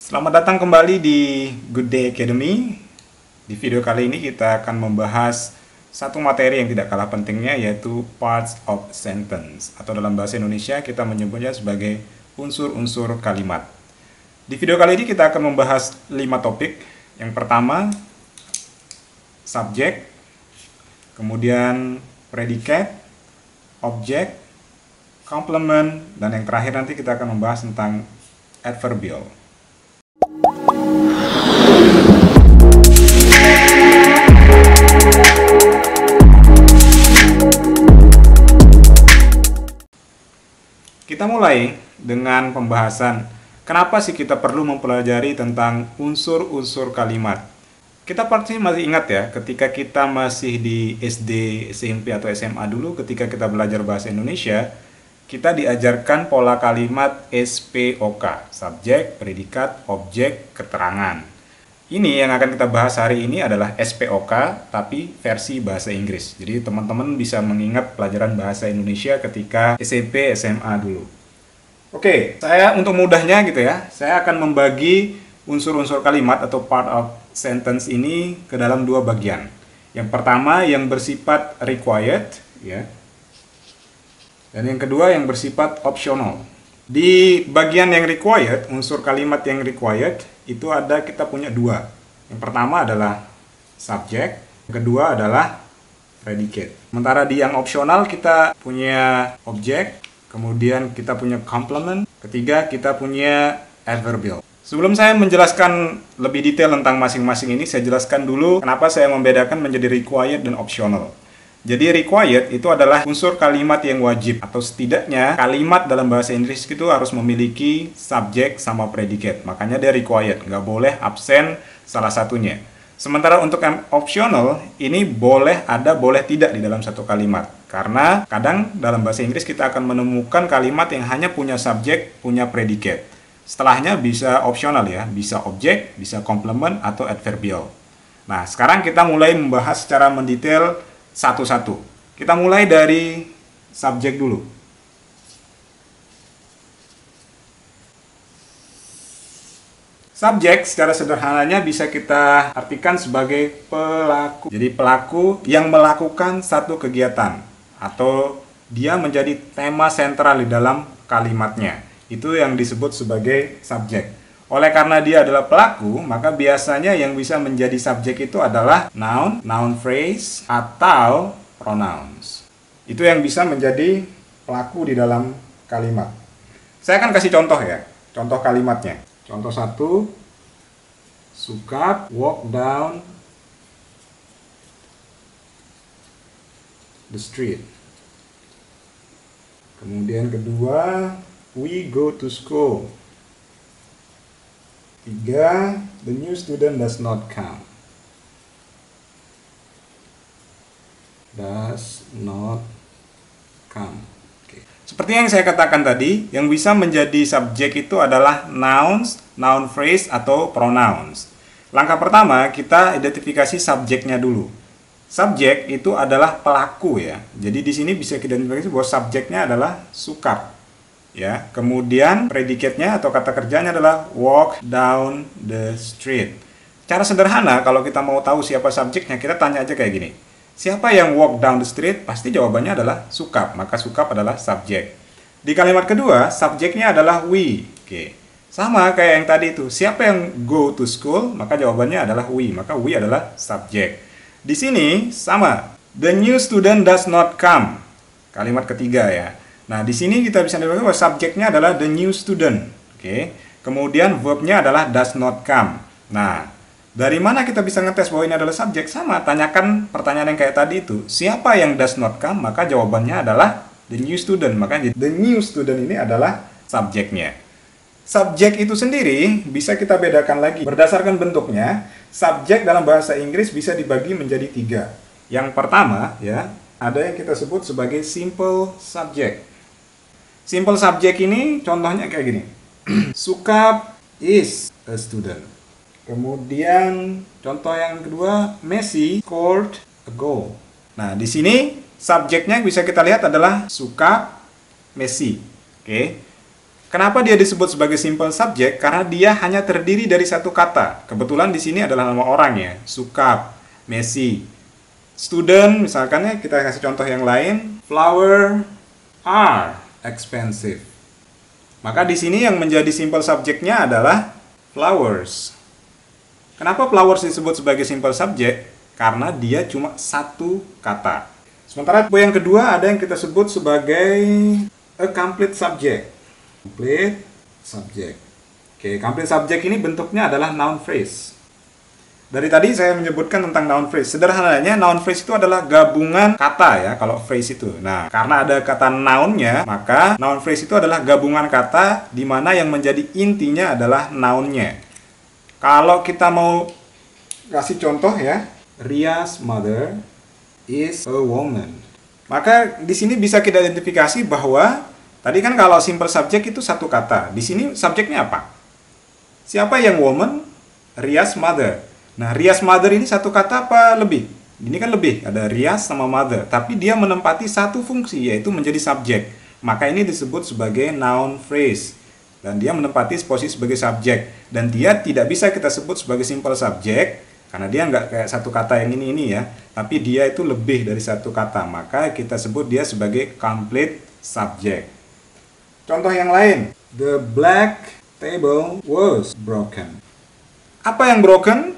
Selamat datang kembali di Good Day Academy. Di video kali ini kita akan membahas satu materi yang tidak kalah pentingnya, yaitu parts of sentence, atau dalam bahasa Indonesia kita menyebutnya sebagai unsur-unsur kalimat. Di video kali ini kita akan membahas 5 topik. Yang pertama, subjek, kemudian predicate, object, complement, dan yang terakhir nanti kita akan membahas tentang adverbial. Kita mulai dengan pembahasan kenapa sih kita perlu mempelajari tentang unsur-unsur kalimat. Kita pasti masih ingat ya, ketika kita masih di SD, SMP, atau SMA dulu, ketika kita belajar bahasa Indonesia, kita diajarkan pola kalimat SPOK, subjek, predikat, objek, keterangan. Ini yang akan kita bahas hari ini adalah SPOK, tapi versi bahasa Inggris. Jadi teman-teman bisa mengingat pelajaran bahasa Indonesia ketika SMP, SMA dulu. Oke, saya untuk mudahnya gitu ya, saya akan membagi unsur-unsur kalimat atau part of sentence ini ke dalam 2 bagian. Yang pertama yang bersifat required, ya. Dan yang kedua yang bersifat optional. Di bagian yang required, unsur kalimat yang required, itu ada kita punya 2. Yang pertama adalah subjek, yang kedua adalah predicate. Sementara di yang opsional kita punya objek, kemudian kita punya complement, ketiga kita punya adverbial. Sebelum saya menjelaskan lebih detail tentang masing-masing ini, saya jelaskan dulu kenapa saya membedakan menjadi required dan optional. Jadi required itu adalah unsur kalimat yang wajib, atau setidaknya kalimat dalam bahasa Inggris itu harus memiliki subjek sama predicate. Makanya dia required, nggak boleh absen salah satunya. Sementara untuk yang optional, ini boleh ada, boleh tidak di dalam satu kalimat. Karena kadang dalam bahasa Inggris kita akan menemukan kalimat yang hanya punya subjek, punya predicate. Setelahnya bisa optional ya, bisa objek, bisa complement, atau adverbial. Nah, sekarang kita mulai membahas secara mendetail satu-satu. Kita mulai dari subjek dulu. Subjek secara sederhananya bisa kita artikan sebagai pelaku. Jadi pelaku yang melakukan satu kegiatan atau dia menjadi tema sentral di dalam kalimatnya. Itu yang disebut sebagai subjek. Oleh karena dia adalah pelaku, maka biasanya yang bisa menjadi subjek itu adalah noun, noun phrase, atau pronouns. Itu yang bisa menjadi pelaku di dalam kalimat. Saya akan kasih contoh ya, contoh kalimatnya. Contoh 1, Sukap walk down the street. Kemudian kedua, we go to school. 3, the new student does not come. Does not come. Oke. Seperti yang saya katakan tadi, yang bisa menjadi subjek itu adalah nouns, noun phrase, atau pronouns. Langkah pertama, kita identifikasi subjeknya dulu. Subjek itu adalah pelaku ya. Jadi di sini bisa kita identifikasi bahwa subjeknya adalah Sukap. Ya, kemudian predikatnya atau kata kerjanya adalah walk down the street. Cara sederhana kalau kita mau tahu siapa subjeknya, kita tanya aja kayak gini. Siapa yang walk down the street? Pasti jawabannya adalah Sukap, maka Sukap adalah subjek. Di kalimat kedua, subjeknya adalah we. Oke. Sama kayak yang tadi itu. Siapa yang go to school? Maka jawabannya adalah we, maka we adalah subjek. Di sini sama. The new student does not come. Kalimat ketiga ya. Nah, di sini kita bisa lihat bahwa subjeknya adalah the new student. Oke. Kemudian verbnya adalah does not come. Nah, dari mana kita bisa ngetes bahwa ini adalah subjek? Sama, tanyakan pertanyaan yang kayak tadi itu. Siapa yang does not come? Maka jawabannya adalah the new student. Maka the new student ini adalah subjeknya. Subjek itu sendiri bisa kita bedakan lagi. Berdasarkan bentuknya, subjek dalam bahasa Inggris bisa dibagi menjadi 3. Yang pertama, ya, ada yang kita sebut sebagai simple subject. Simple subject ini contohnya kayak gini. Sukap is a student. Kemudian contoh yang kedua, Messi scored a goal. Nah, di sini subjeknya bisa kita lihat adalah Sukap, Messi. Oke. Kenapa dia disebut sebagai simple subject? Karena dia hanya terdiri dari satu kata. Kebetulan di sini adalah nama orang ya, Sukap, Messi. Student, misalkan ya, kita kasih contoh yang lain. Flower are expensive. Maka di sini yang menjadi simple subject-nya adalah flowers. Kenapa flowers disebut sebagai simple subject? Karena dia cuma satu kata. Sementara yang kedua ada yang kita sebut sebagai a complete subject. Complete subject. Oke, complete subject ini bentuknya adalah noun phrase. Dari tadi saya menyebutkan tentang noun phrase. Sederhananya, noun phrase itu adalah gabungan kata ya, kalau phrase itu. Nah, karena ada kata nounnya, maka noun phrase itu adalah gabungan kata di mana yang menjadi intinya adalah nounnya. Kalau kita mau kasih contoh ya, Ria's mother is a woman. Maka di sini bisa kita identifikasi bahwa tadi kan kalau simple subject itu satu kata. Di sini subjeknya apa? Siapa yang woman? Ria's mother. Nah, Ria's mother ini satu kata apa lebih? Ini kan lebih, ada Ria's sama mother. Tapi dia menempati satu fungsi, yaitu menjadi subjek. Maka ini disebut sebagai noun phrase. Dan dia menempati posisi sebagai subjek. Dan dia tidak bisa kita sebut sebagai simple subject, karena dia nggak kayak satu kata yang ini ya. Tapi dia itu lebih dari satu kata. Maka kita sebut dia sebagai complete subject. Contoh yang lain, the black table was broken. Apa yang broken?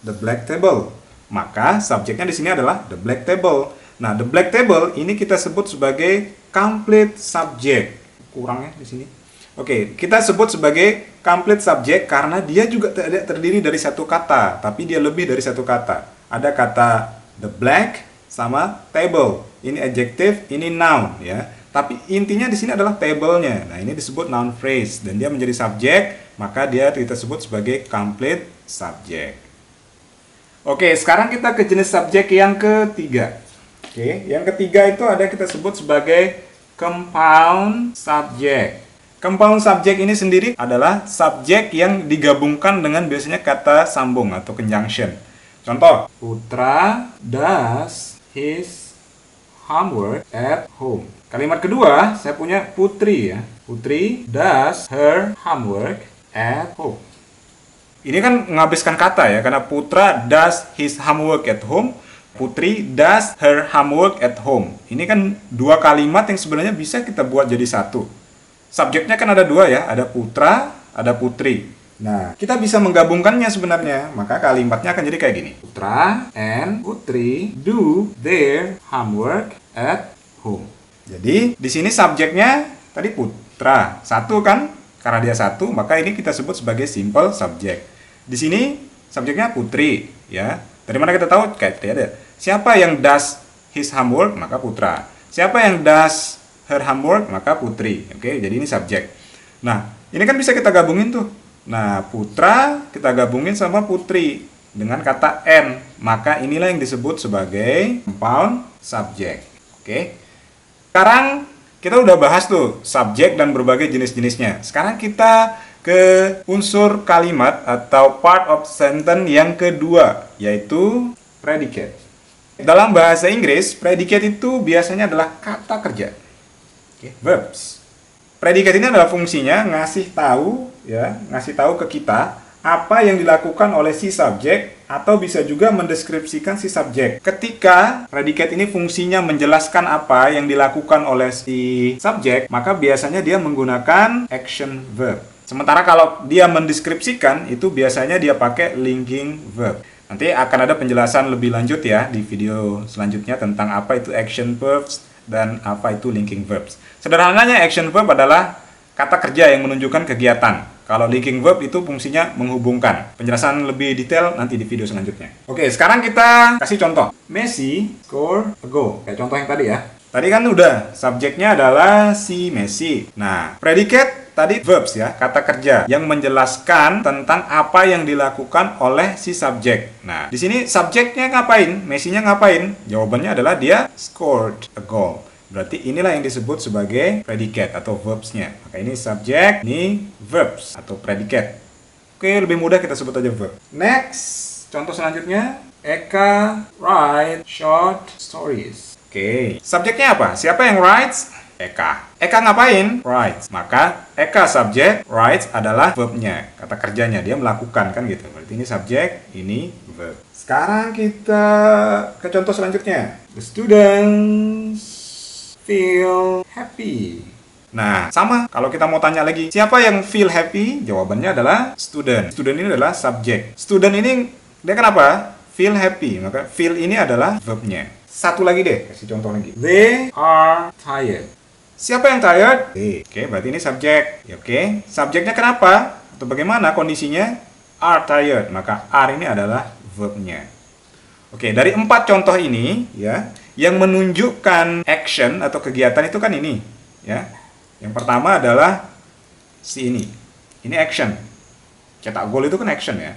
The black table. Maka subjeknya di sini adalah the black table. Nah, the black table ini kita sebut sebagai complete subject. Kurang ya di sini. Oke, kita sebut sebagai complete subject karena dia juga tidak terdiri dari satu kata, tapi dia lebih dari satu kata. Ada kata the black sama table. Ini adjective, ini noun ya. Tapi intinya di sini adalah table-nya. Nah, ini disebut noun phrase dan dia menjadi subjek, maka dia kita sebut sebagai complete subject. Oke, sekarang kita ke jenis subjek yang ketiga. Oke, yang ketiga itu ada kita sebut sebagai compound subject. Compound subject ini sendiri adalah subjek yang digabungkan dengan biasanya kata sambung atau conjunction. Contoh, Putra does his homework at home. Kalimat kedua, saya punya Putri ya. Putri does her homework at home. Ini kan menghabiskan kata ya, karena Putra does his homework at home, Putri does her homework at home. Ini kan dua kalimat yang sebenarnya bisa kita buat jadi satu. Subjeknya kan ada dua ya, ada Putra, ada Putri. Nah, kita bisa menggabungkannya sebenarnya, maka kalimatnya akan jadi kayak gini. Putra and Putri do their homework at home. Jadi, di sini subjeknya tadi Putra. Satu kan? Karena dia satu, maka ini kita sebut sebagai simple subject. Di sini subjeknya Putri, ya. Dari mana kita tahu? Kayak tadi ada. Siapa yang does his homework? Maka Putra. Siapa yang does her homework? Maka Putri. Oke, jadi ini subjek. Nah, ini kan bisa kita gabungin tuh. Nah, Putra kita gabungin sama Putri dengan kata N. Maka inilah yang disebut sebagai compound subject. Oke. Sekarang kita udah bahas tuh subjek dan berbagai jenis-jenisnya. Sekarang kita ke unsur kalimat atau part of sentence yang kedua, yaitu predicate. Dalam bahasa Inggris, predicate itu biasanya adalah kata kerja. Verbs. Predicate ini adalah fungsinya ngasih tahu ke kita apa yang dilakukan oleh si subjek atau bisa juga mendeskripsikan si subjek. Ketika predikat ini fungsinya menjelaskan apa yang dilakukan oleh si subjek, maka biasanya dia menggunakan action verb. Sementara kalau dia mendeskripsikan, itu biasanya dia pakai linking verb. Nanti akan ada penjelasan lebih lanjut ya di video selanjutnya tentang apa itu action verbs dan apa itu linking verbs. Sederhananya action verb adalah kata kerja yang menunjukkan kegiatan. Kalau linking verb itu fungsinya menghubungkan. Penjelasan lebih detail nanti di video selanjutnya. Oke, sekarang kita kasih contoh. Messi score a goal. Kayak contoh yang tadi ya. Tadi kan udah, subjeknya adalah si Messi. Nah, predicate tadi verbs ya, kata kerja yang menjelaskan tentang apa yang dilakukan oleh si subjek. Nah, di sini subjeknya ngapain? Messi-nya ngapain? Jawabannya adalah dia scored a goal. Berarti inilah yang disebut sebagai predicate atau verbs-nya. Maka ini subjek, ini verbs atau predicate. Oke, lebih mudah kita sebut aja verb. Next, contoh selanjutnya, Eka write short stories. Oke, subjeknya apa? Siapa yang writes? Eka. Eka ngapain? Writes. Maka Eka subjek, writes adalah verbnya, kata kerjanya, dia melakukan kan gitu. Berarti ini subjek, ini verb. Sekarang kita ke contoh selanjutnya. The students feel happy. Nah, sama. Kalau kita mau tanya lagi, siapa yang feel happy? Jawabannya adalah student. Student ini adalah subjek. Student ini, dia kenapa? Feel happy. Maka feel ini adalah verbnya. Satu lagi deh, kasih contoh lagi. They are tired. Siapa yang tired? They. Oke, berarti ini subjek. Oke, subjeknya kenapa? Atau bagaimana kondisinya? Are tired. Maka are ini adalah verbnya. Oke, dari 4 contoh ini, ya, yang menunjukkan action atau kegiatan itu kan ini, ya. Yang pertama adalah si ini. Ini action. Cetak gol itu kan action ya.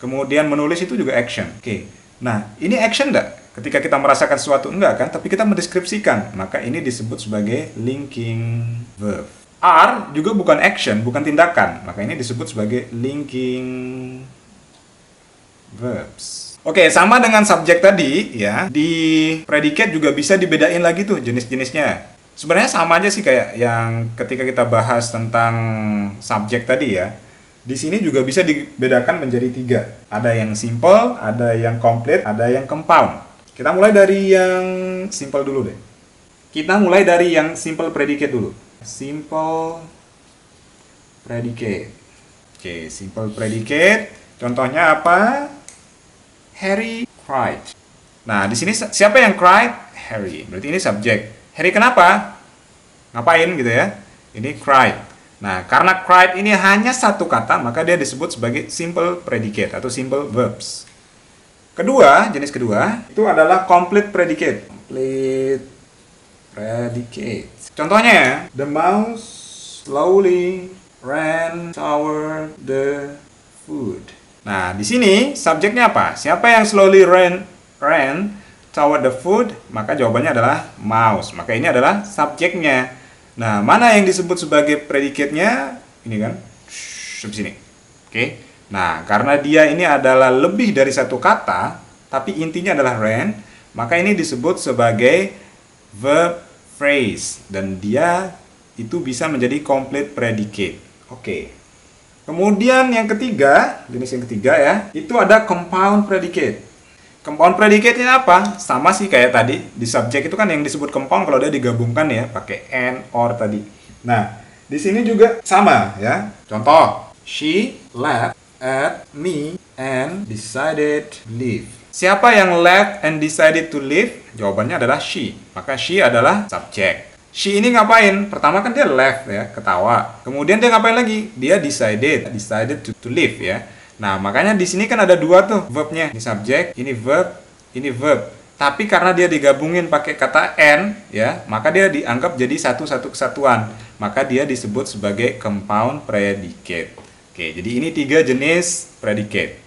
Kemudian menulis itu juga action. Oke. Nah, ini action enggak? Ketika kita merasakan sesuatu enggak kan? Tapi kita mendeskripsikan. Maka ini disebut sebagai linking verb. Are juga bukan action, bukan tindakan. Maka ini disebut sebagai linking verbs. Oke, sama dengan subjek tadi ya. Di predicate juga bisa dibedain lagi tuh jenis-jenisnya. Sebenarnya sama aja sih kayak yang ketika kita bahas tentang subjek tadi ya. Di sini juga bisa dibedakan menjadi 3. Ada yang simple, ada yang complete, ada yang compound. Kita mulai dari yang simple dulu deh. Kita mulai dari yang simple predicate dulu. Simple predicate. Oke, simple predicate. Contohnya apa? Harry cried. Nah, di sini siapa yang cried? Harry. Berarti ini subjek. Harry kenapa? Ngapain gitu ya? Ini cried. Nah, karena cried ini hanya satu kata, maka dia disebut sebagai simple predicate atau simple verbs. Kedua, jenis kedua, itu adalah complete predicate. Complete predicate. Contohnya ya, the mouse slowly ran toward the food. Nah, di sini subjeknya apa? Siapa yang slowly ran toward the food? Maka jawabannya adalah mouse. Maka ini adalah subjeknya. Nah, mana yang disebut sebagai predicate-nya? Ini kan, di sini. Oke. Nah, karena dia ini adalah lebih dari satu kata, tapi intinya adalah ran, maka ini disebut sebagai verb phrase. Dan dia itu bisa menjadi complete predicate. Oke. Kemudian yang ketiga, jenis yang ketiga ya, itu ada compound predicate. Compound predicate ini apa? Sama sih kayak tadi, di subjek itu kan yang disebut compound kalau dia digabungkan ya, pakai and, or tadi. Nah, di sini juga sama ya. Contoh, she laughed at me and decided to leave. Siapa yang laughed and decided to leave? Jawabannya adalah she. Maka she adalah subjek. She ini ngapain? Pertama kan dia laughed ya, ketawa. Kemudian dia ngapain lagi? Dia decided to leave ya. Nah, makanya di sini kan ada 2 tuh verbnya. Ini subjek, ini verb. Tapi karena dia digabungin pakai kata and ya, maka dia dianggap jadi satu kesatuan. Maka dia disebut sebagai compound predicate. Oke, jadi ini 3 jenis predicate.